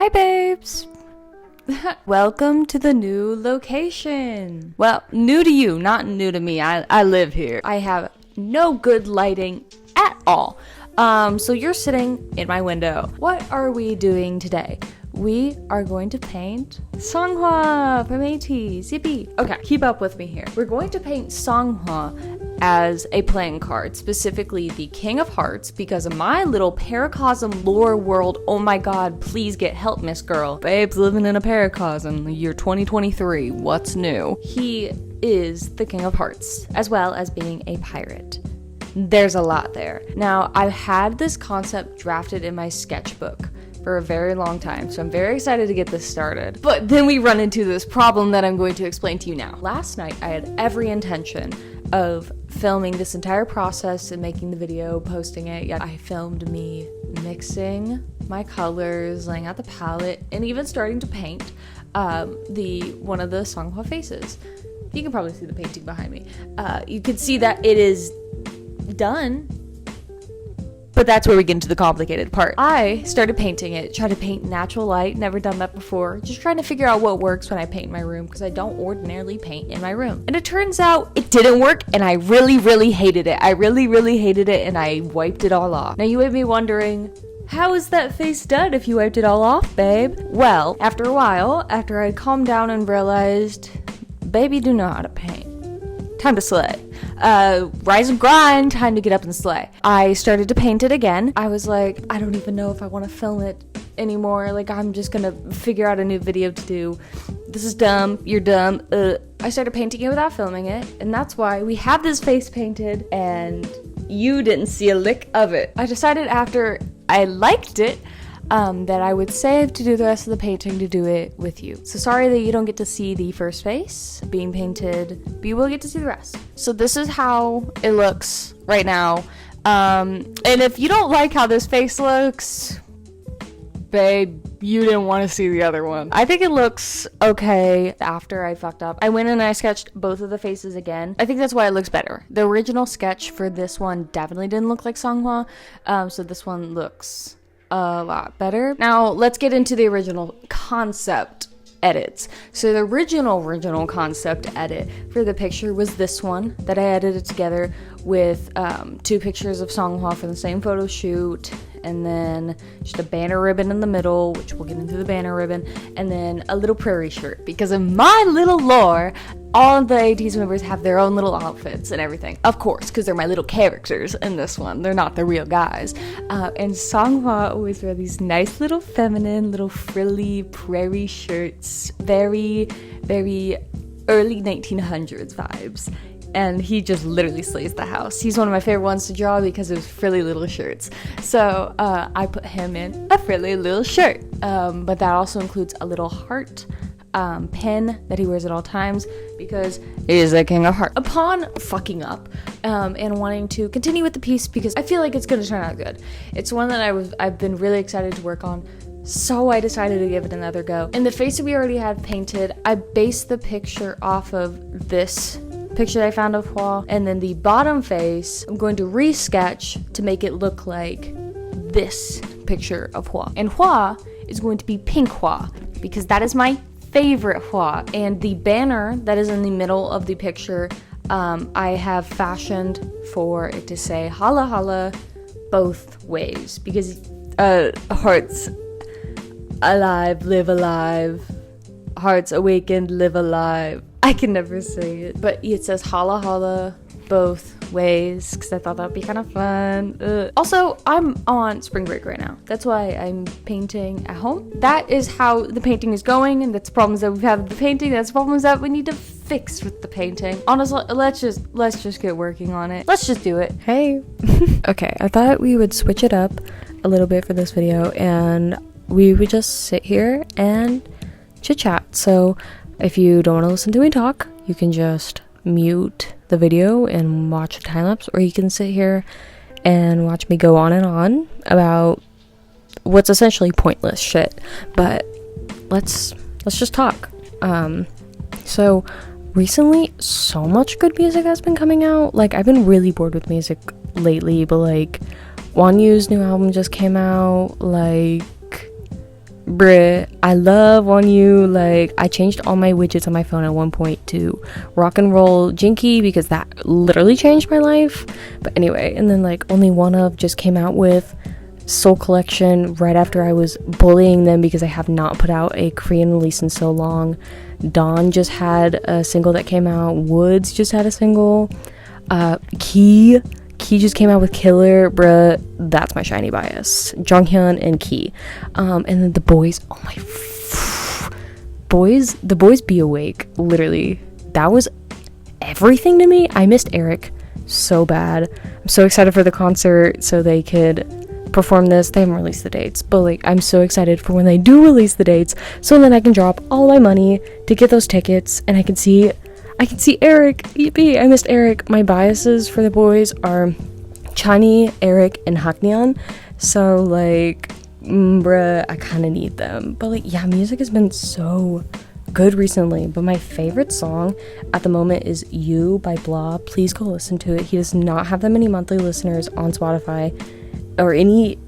Hi babes! Welcome to the new location. Well, new to you, not new to me. I live here. I have no good lighting at all. So you're sitting in my window. What are we doing today? We are going to paint seonghwa from ATEEZ. Yippee! Okay, keep up with me here. We're going to paint seonghwa as a playing card, specifically the King of Hearts, because of my little paracosm lore world. Oh my god, please get help, Miss Girl. Babe's living in a paracosm, the year 2023. What's new? He is the King of Hearts, as well as being a pirate. There's a lot there. Now, I've had this concept drafted in my sketchbook for a very long time, so I'm very excited to get this started. But then we run into this problem that I'm going to explain to you now. Last night, I had every intention of filming this entire process and making the video, posting it. Yeah, I filmed me mixing my colors, laying out the palette, and even starting to paint one of the seonghwa faces. You can probably see the painting behind me. You can see that it is done. But that's where we get into the complicated part. I started painting it, tried to paint natural light, never done that before, just trying to figure out what works when I paint in my room, because I don't ordinarily paint in my room. And it turns out it didn't work, and I really hated it. I really hated it, and I wiped it all off. Now you may be wondering, how is that face done if you wiped it all off, babe? Well, after a while, after I calmed down and realized, baby do know how to paint. Time to slay. Rise and grind, time to get up and slay. I started to paint it again. I was like, I don't even know if I want to film it anymore. Like, I'm just gonna figure out a new video to do. This is dumb, you're dumb. I started painting it without filming it, and that's why we have this face painted, and you didn't see a lick of it. I decided after I liked it, that I would save to do the rest of the painting to do it with you. So sorry that you don't get to see the first face being painted, but you will get to see the rest. So this is how it looks right now. And if you don't like how this face looks, babe, you didn't want to see the other one. I think it looks okay after I fucked up. I went and I sketched both of the faces again. I think that's why it looks better. The original sketch for this one definitely didn't look like seonghwa, so this one looks a lot better. Now let's get into the original concept edits. So the original concept edit for the picture was this one that I edited together with two pictures of seonghwa for the same photo shoot, and then just a banner ribbon in the middle, which we'll get into the banner ribbon, and then a little prairie shirt. Because of my little lore, all of the ATEEZ members have their own little outfits and everything. Of course, because they're my little characters in this one. They're not the real guys. And seonghwa always wear these nice little feminine, little frilly prairie shirts. Very early 1900s vibes. And he just literally slays the house. He's one of my favorite ones to draw because of his frilly little shirts. So I put him in a frilly little shirt. But that also includes a little heart pen that he wears at all times because he is the King of Hearts. Upon fucking up and wanting to continue with the piece because I feel like it's going to turn out good. It's one that I've been really excited to work on. So I decided to give it another go. And the face that we already had painted, I based the picture off of this picture that I found of Hwa, and then the bottom face I'm going to resketch to make it look like this picture of Hwa. And Hwa is going to be pink Hwa because that is my favorite Hwa. And the banner that is in the middle of the picture, I have fashioned for it to say holla holla both ways because hearts alive, live alive, hearts awakened, live alive. I can never say it, but it says holla holla both ways because I thought that would be kind of fun. Also, I'm on spring break right now. That's why I'm painting at home. That is how the painting is going, and that's the problems that we've had with the painting. That's the problems that we need to fix with the painting. Honestly, let's just get working on it. Let's just do it. Hey. Okay, I thought we would switch it up a little bit for this video, and we would just sit here and chit chat. So if you don't want to listen to me talk, you can just mute the video and watch a time lapse, or you can sit here and watch me go on and on about what's essentially pointless shit. But let's just talk. So recently, so much good music has been coming out. Like, I've been really bored with music lately, but like Won Yu's new album just came out. Like, bruh, I love Won Yu. Like, I changed all my widgets on my phone at one point to rock and roll Jinky because that literally changed my life. But anyway, and then like Only One Of just came out with Soul Collection right after I was bullying them because I have not put out a Korean release in so long. Dawn just had a single that came out. Woods just had a single. Key just came out with Killer, bruh. That's my shiny bias. Jonghyun and Key. And then the boys, oh my the boys Be Awake, literally, that was everything to me. I missed Eric so bad. I'm so excited for the concert so they could perform this. They haven't released the dates, but like, I'm so excited for when they do release the dates so then I can drop all my money to get those tickets and I can see Eric. Yippee, I missed Eric. My biases for the boys are Chani, Eric, and Haknyeon. So like, bruh, I kind of need them. But like, yeah, music has been so good recently. But my favorite song at the moment is You by Blah. Please go listen to it. He does not have that many monthly listeners on Spotify or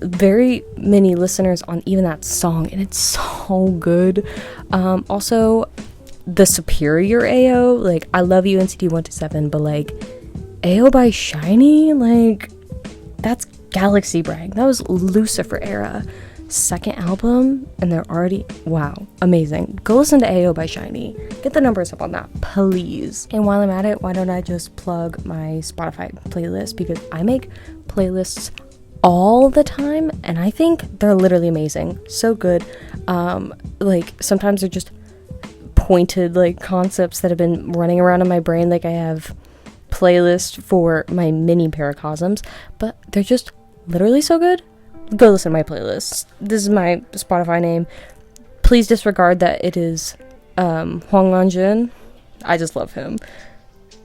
very many listeners on even that song, and it's so good. Also, the superior AO, like, I love you NCT 127, but like AO by Shiny, like, that's Galaxy Brag. That was Lucifer era second album, and they're already, wow, amazing. Go listen to AO by Shiny. Get the numbers up on that, please. And while I'm at it, why don't I just plug my Spotify playlist, because I make playlists all the time and I think they're literally amazing. So good. Like, sometimes they're just pointed like concepts that have been running around in my brain. Like, I have playlists for my mini paracosms, but they're just literally so good. Go listen to my playlist. This is my Spotify name. Please disregard that it is huang renjun. I just love him.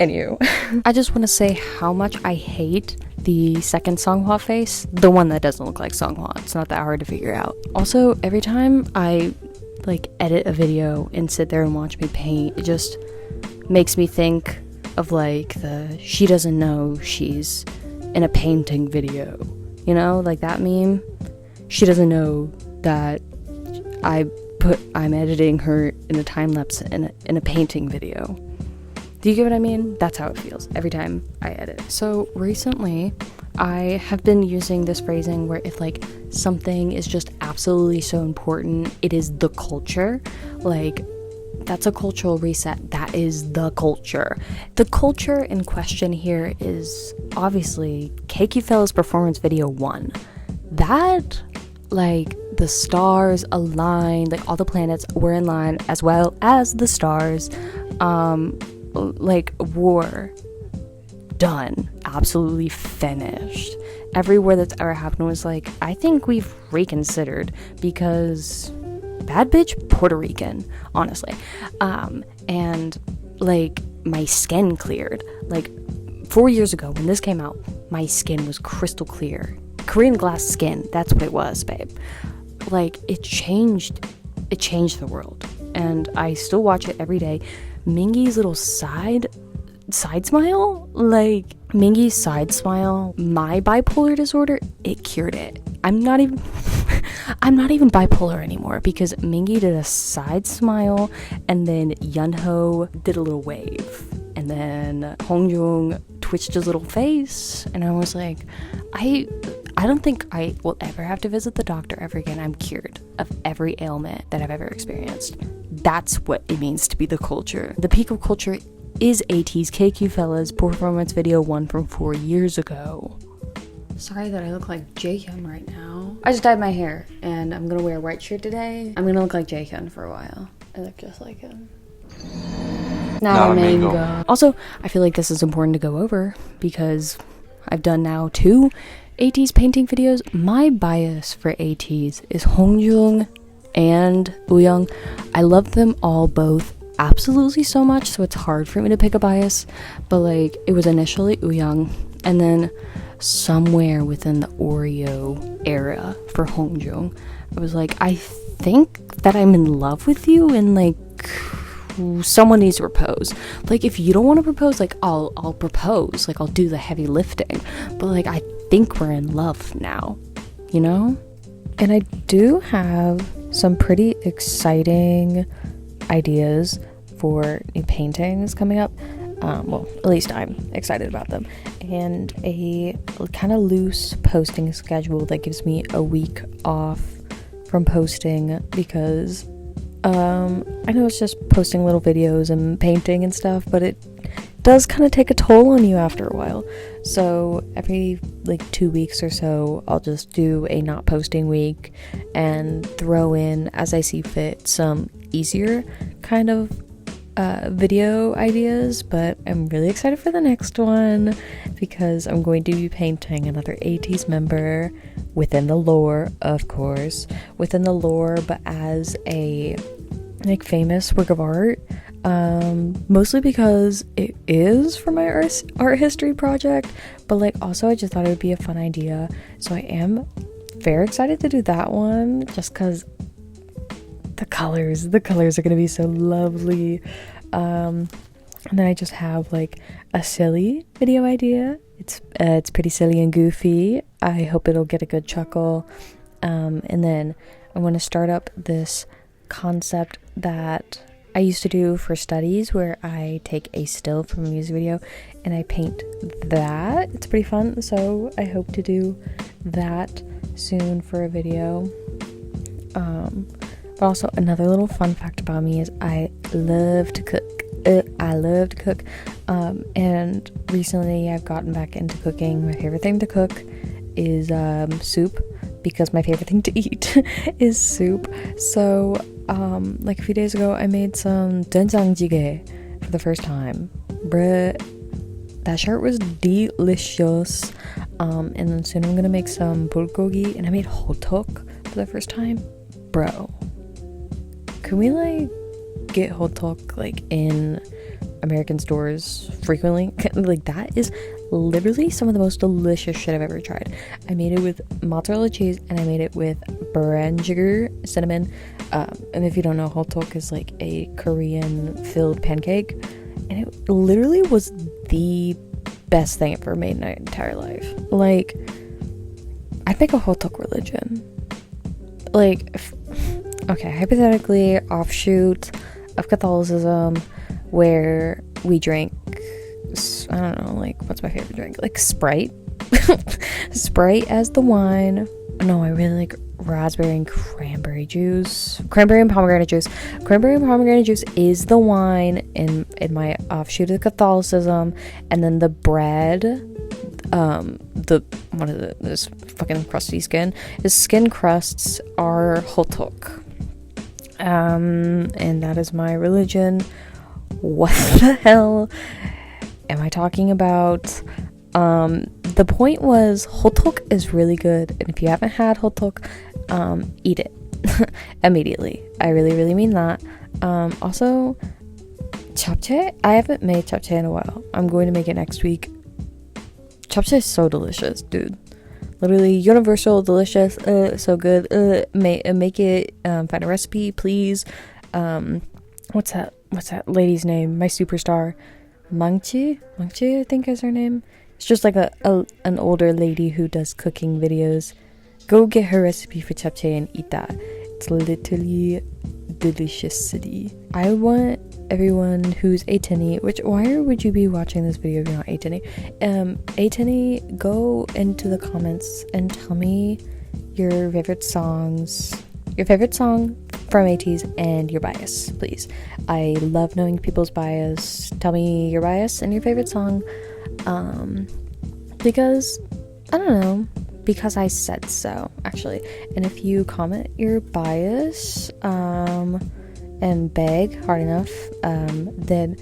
Anywho, I just want to say how much I hate the second seonghwa face, the one that doesn't look like seonghwa. It's not that hard to figure out. Also, every time I like edit a video and sit there and watch me paint, it just makes me think of like the she doesn't know she's in a painting video, you know, like that meme. She doesn't know that I'm editing her in a time lapse in a painting video. Do you get what I mean? That's how it feels every time I edit. So recently, I have been using this phrasing where if like something is just absolutely so important, it is the culture. Like, that's a cultural reset. That is the culture. The culture in question here is obviously KQ Fella's performance video 1. That, like, the stars aligned, like all the planets were in line as well as the stars. Like, war done, absolutely finished. Every war that's ever happened was like, I think we've reconsidered, because bad bitch Puerto Rican, honestly. And like, my skin cleared. Like, 4 years ago when this came out, my skin was crystal clear. Korean glass skin, that's what it was, babe. Like, it changed the world, and I still watch it every day. Mingi's little side smile, like, Mingi's side smile, my bipolar disorder, it cured it. I'm not even bipolar anymore, because Mingi did a side smile, and then Yunho did a little wave, and then Hongjung twitched his little face, and I was like, I don't think I will ever have to visit the doctor ever again. I'm cured of every ailment that I've ever experienced. That's what it means to be the culture. The peak of culture is AT's KQ Fella's performance video 1 from 4 years ago. Sorry that I look like Jaehyun right now. I just dyed my hair, and I'm gonna wear a white shirt today. I'm gonna look like Jaehyun for a while. I look just like him. Not a mango. Also, I feel like this is important to go over, because I've done now 2 AT's painting videos. My bias for AT's is Hongjung and Wooyoung. I love them all both absolutely so much, so it's hard for me to pick a bias, but like, it was initially Wooyoung, and then somewhere within the Oreo era for Hongjung, I was like, I think that I'm in love with you, and like, someone needs to propose. Like, if you don't want to propose, like, I'll propose, like, I'll do the heavy lifting, but like, I think we're in love now, you know? And I do have some pretty exciting ideas for new paintings coming up. Well, at least I'm excited about them. And a kind of loose posting schedule that gives me a week off from posting, because I know it's just posting little videos and painting and stuff, but it does kind of take a toll on you after a while. So every like 2 weeks or so, I'll just do a not posting week and throw in, as I see fit, some easier kind of video ideas. But I'm really excited for the next one, because I'm going to be painting another 80s member within the lore, of course, within the lore, but as a like famous work of art, mostly because it is for my art history project, but like also I just thought it would be a fun idea. So I am very excited to do that one, just because the colors are going to be so lovely. And then I just have like a silly video idea. It's pretty silly and goofy. I hope it'll get a good chuckle. And then I want to start up this concept that I used to do for studies, where I take a still from a music video and I paint that. It's pretty fun, so I hope to do that soon for a video. But also, another little fun fact about me is I love to cook. And recently I've gotten back into cooking. My favorite thing to cook is soup, because my favorite thing to eat is soup. So like a few days ago, I made some doenjangjjigae for the first time. Bruh, that shirt was delicious. And then soon I'm gonna make some bulgogi, and I made hotok for the first time. Bro, can we like get hotok like in American stores frequently? Like, that is literally some of the most delicious shit I've ever tried. I made it with mozzarella cheese, and I made it with brown sugar, cinnamon, and if you don't know, hotok is like a Korean filled pancake, and it literally was the best thing I've ever made in my entire life. Like, I'd make a hotok religion. Like, okay, hypothetically, offshoot of Catholicism, where we drink, I don't know, like, what's my favorite drink? Like Sprite. Sprite as the wine. No, I really like raspberry and cranberry juice. Cranberry and pomegranate juice. Cranberry and pomegranate juice is the wine in my offshoot of Catholicism. And then the bread, what is it? This fucking crusty skin. The skin crusts are hotok. And that is my religion. What the hell am I talking about? The point was, hotok is really good, and if you haven't had hotok, eat it immediately. I really, really mean that. Also, japchae, I haven't made japchae in a while. I'm going to make it next week. Japchae is so delicious, dude. Literally universal, delicious, so good. Make it, find a recipe, please. What's that lady's name? My superstar, Mangchi, I think is her name. It's just like an older lady who does cooking videos. Go get her recipe for japchae and eat that. It's literally deliciousity. I want everyone who's Atini, why would you be watching this video if you're not Atini? Atini, go into the comments and tell me your favorite song from 80s and your bias, please. I love knowing people's bias. Tell me your bias and your favorite song, because I don't know, because I said so, actually. And if you comment your bias and beg hard enough, then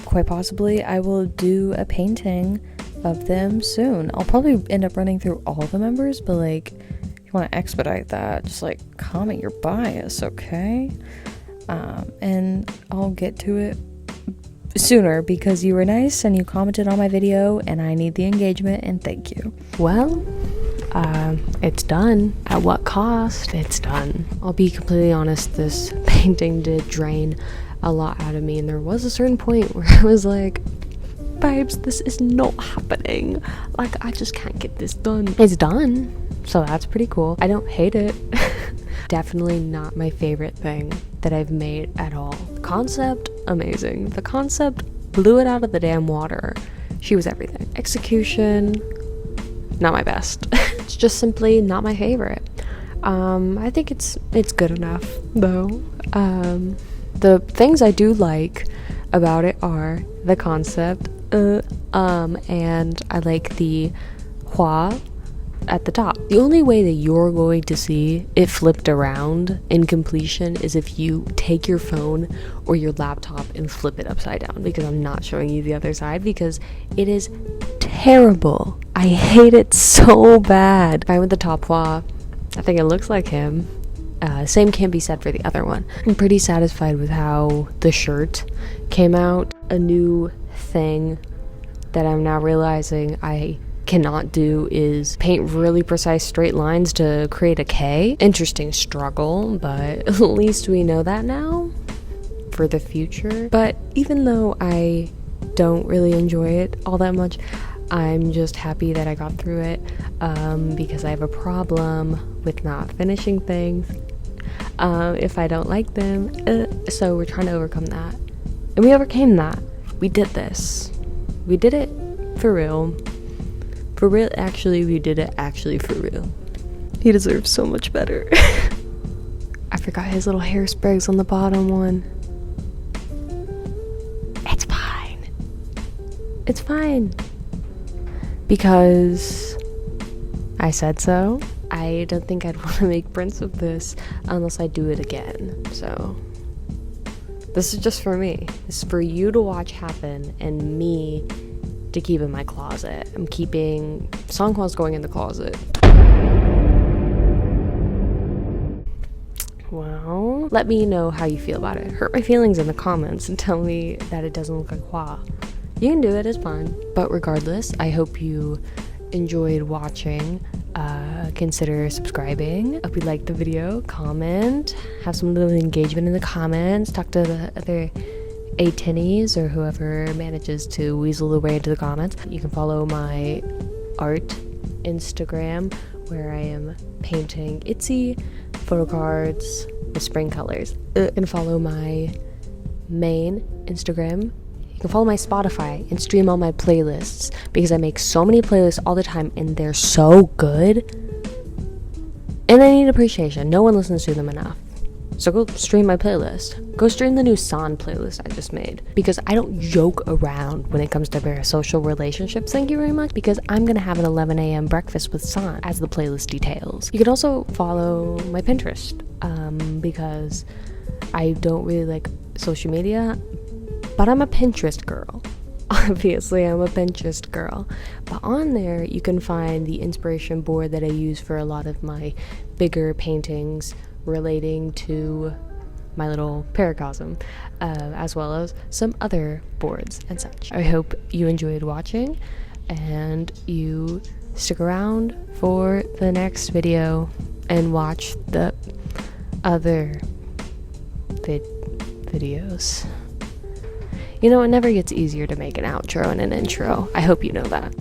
quite possibly I will do a painting of them soon. I'll probably end up running through all the members, but like, if you want to expedite that, just like comment your bias, okay? And I'll get to it sooner, because you were nice and you commented on my video, and I need the engagement, and thank you. Well, it's done. At what cost? It's done. I'll be completely honest, this painting did drain a lot out of me, and there was a certain point where I was like, babes, this is not happening. Like, I just can't get this done. It's done, so that's pretty cool. I don't hate it. Definitely not my favorite thing that I've made at all. Concept, amazing. The concept blew it out of the damn water. She was everything. Execution, not my best. It's just simply not my favorite. I think it's good enough though. The things I do like about it are the concept, and I like the hua at the top. The only way that you're going to see it flipped around in completion is if you take your phone or your laptop and flip it upside down, because I'm not showing you the other side because it is terrible. I hate it so bad. Fine with the top hua. I think it looks like him. Same can be said for the other one. I'm pretty satisfied with how the shirt came out. A new thing that I'm now realizing I cannot do is paint really precise straight lines to create a K. Interesting struggle, but at least we know that now for the future. But even though I don't really enjoy it all that much, I'm just happy that I got through it, because I have a problem with not finishing things if I don't like them. So we're trying to overcome that. And we overcame that. We did this. We did it for real. For real, actually, we did it actually for real. He deserves so much better. I forgot his little hairsprays on the bottom one. It's fine. It's fine. Because I said so. I don't think I'd want to make prints of this unless I do it again. So this is just for me. This is for you to watch happen and me to keep in my closet. I'm keeping seonghwa's going in the closet. Well, let me know how you feel about it. Hurt my feelings in the comments and tell me that it doesn't look like hua. You can do it, it's fine. But regardless, I hope you enjoyed watching. Consider subscribing. Hope you liked the video. Comment. Have some little engagement in the comments. Talk to the other A10s or whoever manages to weasel their way into the comments. You can follow my art Instagram, where I am painting itsy photo cards with spring colors. You can follow my main Instagram. You can follow my Spotify and stream all my playlists, because I make so many playlists all the time and they're so good and they need appreciation. No one listens to them enough. So go stream my playlist. Go stream the new San playlist I just made, because I don't joke around when it comes to parasocial relationships, thank you very much, because I'm gonna have an 11 a.m. breakfast with San, as the playlist details. You can also follow my Pinterest, because I don't really like social media, but I'm a Pinterest girl. Obviously, I'm a Pinterest girl. But on there, you can find the inspiration board that I use for a lot of my bigger paintings relating to my little paracosm, as well as some other boards and such. I hope you enjoyed watching, and you stick around for the next video and watch the other videos. You know, it never gets easier to make an outro and an intro. I hope you know that.